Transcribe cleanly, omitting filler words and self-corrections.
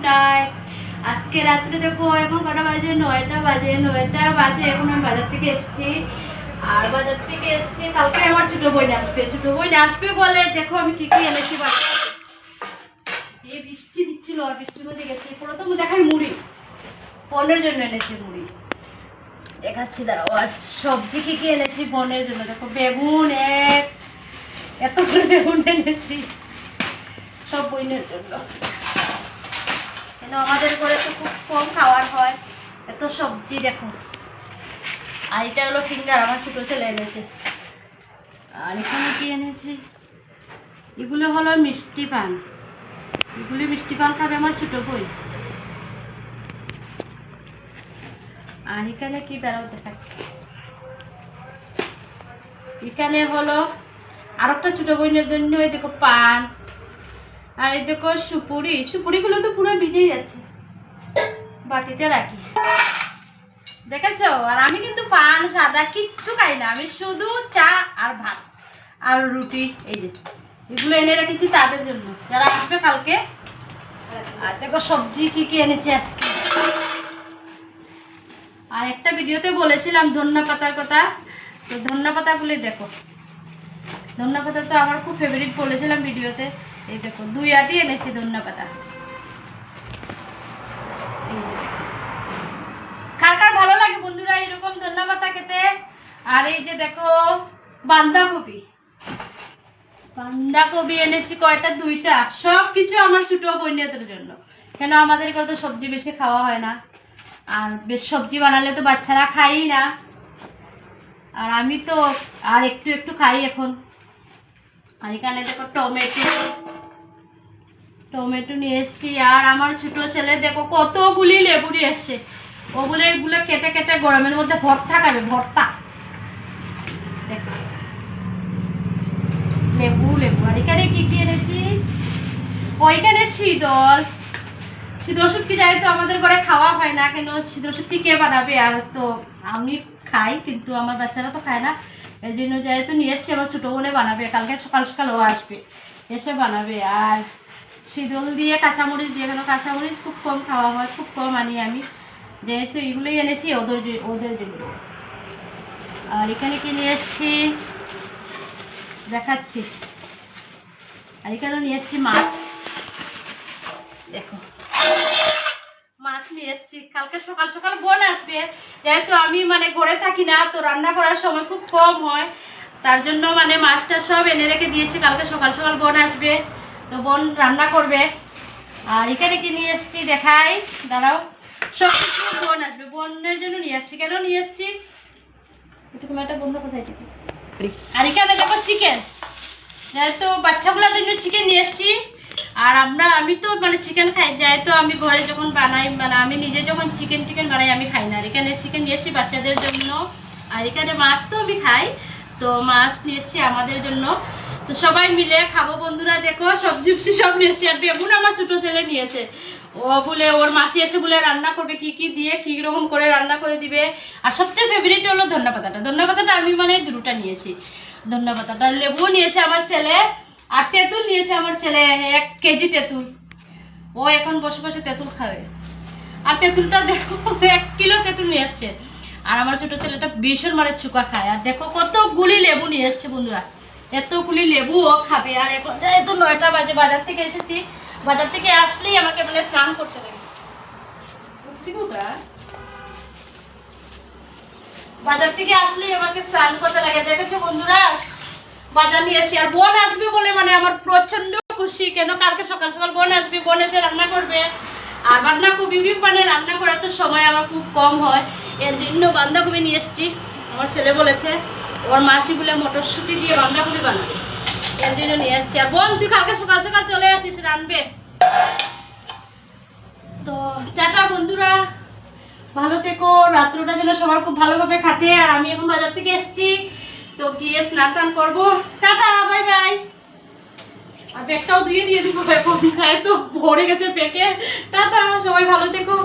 Night. আজকে রাত্রে দেখো এখন কটা বাজে, 9টা বাজে। এখন আমি বাজার থেকে এসছি। আর বাজার থেকে এসছি, কালকে আমার ছোট বোন আসবে বলে দেখো আমি কি কি এনেছি। এই বৃষ্টি দিচ্ছিল আর বৃষ্টির মধ্যে গেছি। প্রথম দেখাই মুড়ি, বোনের জন্য এনেছি মুড়ি, দেখাচ্ছি দাঁড়াও। আর সবজি কি কি এনেছি বোনের জন্য দেখো, বেগুন এত করে বেগুন এনেছি সব বোনের জন্য। কেন আমাদের ঘরে তো খুব কম খাওয়ার হয়, এত সবজি দেখো। আর এটা হলো ফিঙ্গার, আমার ছোট ছেলে এনেছে। আর এখানে কি এনেছি, এগুলো হলো মিষ্টি পান। এগুলি মিষ্টি পান খাবে আমার ছোট বই। আর এখানে কি দাঁড়াও দেখাচ্ছি, এখানে হলো আর একটা ছোট বোনের জন্য এই দেখো পান। আর এই দেখো সুপুরিগুলো তো পুরো ভিজে যাচ্ছে, বাটিতে রাখি, দেখেছো। আর আমি কিন্তু পান সাদা কিচ্ছু খাই না, আমি শুধু চা আর ভাত আর রুটি। এই যে এগুলো এনে রেখেছি তাদের জন্য, যারা আসবে কালকে। আর দেখো সবজি কি কি এনেছি আজকে। আর একটা ভিডিওতে বলেছিলাম ধনিয়া পাতার কথা, তো ধনিয়া পাতাগুলি দেখো। ধনিয়া পাতা তো আমার খুব ফেভারিট বলেছিলাম ভিডিওতে। এই দেখো 2 আটি এনেছি ধনিয়া পাতা। কার কার ভালো লাগে বন্ধুরা এরকম ধনিয়া পাতা খেতে। আর এই যে দেখো বাঁধাকপি এনেছি কয়টা, 2টা। সব কিছু আমার ছোট বোনদের জন্য, কেন আমাদের ঘরে তো সবজি বেশি খাওয়া হয় না। আর বেশ সবজি বানালে তো বাচ্চারা খাই না, আর আমি তো আর একটু একটু খাই এখন। আর এখানে দেখো টমেটো নিয়ে এসছি। আর আমার ছোট ছেলে দেখো কতগুলি লেবু নিয়ে এসছে, এগুলো কেটে কেটে গরমের মধ্যে ভর্তা খাবে, ভর্তা। লেবু। আর এখানে কি কি এনেছি, ওইখানে শীতল শুটকি যাই তো আমাদের ঘরে খাওয়া হয় না, কেন শীতল শুটকি কে বানাবে। আর তো আমি খাই কিন্তু আমার বাচ্চারা তো খায় না, এই জন্য যেহেতু নিয়ে এসছি আমার ছোটো বোনে বানাবে, কালকে সকাল সকাল ও আসবে, এসে বানাবে। আর শীতল দিয়ে কাঁচামরিচ দিয়ে, কেন কাঁচামরিচ খুব কম খাওয়া হয়, খুব কম আনি আমি, যেহেতু এগুলোই এনেছি ওদের জন্য। আর এখানে কি নিয়ে এসছি দেখাচ্ছি। আর এখানে নিয়ে এসছি মাছ, দেখো মাছ নিয়ে এসছি। কালকে সকাল সকাল বোন আসবে, যেহেতু আমি ঘরে থাকি না, তো রান্না করার সময় খুব কম হয়, তার জন্য মাছটা সব এনে রেখে দিয়েছি। কালকে সকাল সকাল বোন আসবে, তো বোন রান্না করবে। আর এখানে কি নিয়ে এসছি দেখাই, দাঁড়াও। সব কিছু বোন আসবে, বোনের জন্য নিয়ে আসছি। কেন নিয়ে এসছি একটা বন্ধ কোথায়। আর এখানে দেখো চিকেন, যেহেতু বাচ্চাগুলোর জন্য চিকেন নিয়ে এসছি। আর আমি তো চিকেন খাই, যেহেতু আমি ঘরে যখন বানাই, আমি নিজে যখন চিকেন বানাই আমি খাই না। আর এখানে চিকেন নিয়ে এসছি বাচ্চাদের জন্য। আর এখানে মাছ তো আমি খাই, তো মাছ নিয়ে এসছি আমাদের জন্য, তো সবাই মিলে খাবো বন্ধুরা। দেখো সবজি সব নিয়ে এসছি। আর বেগুন আমার ছোটো ছেলে নিয়েছে, ও বলে ওর মাসি এসে বলে রান্না করবে, কি কি দিয়ে কি রকম করে রান্না করে দিবে। আর সবচেয়ে ফেভারিট হলো ধনিয়া পাতাটা আমি 2টা নিয়েছি। ধনিয়া পাতাটা, লেবু নিয়েছে আমার ছেলে, আর তেঁতুল নিয়েছে আমার ছেলে 1 কেজি তেঁতুল। ও এখন বসে বসে তেঁতুল খাবে। আর তেঁতুলটা দেখো 1 কিলো তেঁতুল নিয়ে এসছে। আর আমার ছোট ছেলেটা ভীষণ চুকা খায়। আর দেখো কতগুলি লেবু নিয়ে এসছে বন্ধুরা, এতগুলি লেবু ও খাবে। আর এখন যেহেতু 9টা বাজে, বাজার থেকে এসেছি, বাজার থেকে আসলেই আমাকে স্নান করতে লাগে। বাজার থেকে আসলেই আমাকে স্নান করতে লাগে, দেখেছো বন্ধুরা। বাজার নিয়ে এসে আর বোন আসবে বলে আমার প্রচন্ড খুশি, কেন কালকে সকাল সকাল বোন আসবে, বোন এসে রান্না করবে। আর বাঁধাকপি রান্না করার তো সময় আমার খুব কম হয়, এর জন্য বাঁধাকপি নিয়ে এসছি। আমার ছেলে বলেছে ওর মাসি বলে মটরশুঁটি দিয়ে বাঁধাকপি বানাবে, এর জন্য নিয়ে এসছি। আর বোন তুই কালকে সকাল সকাল চলে আসিস রানবে। তো টাটা বন্ধুরা, ভালো থেকো, রাত্রটা যেন সবার খুব ভালোভাবে কাটে। আর আমি এখন বাজার থেকে এসছি, তো গিয়ে স্নান টান করবো। Tata, bye bye. আর ব্যাগটাও ধুয়ে দিয়ে দিব, এখন গায়ে তো ভরে গেছে পেকে। টাটা, সবাই ভালো থেকো।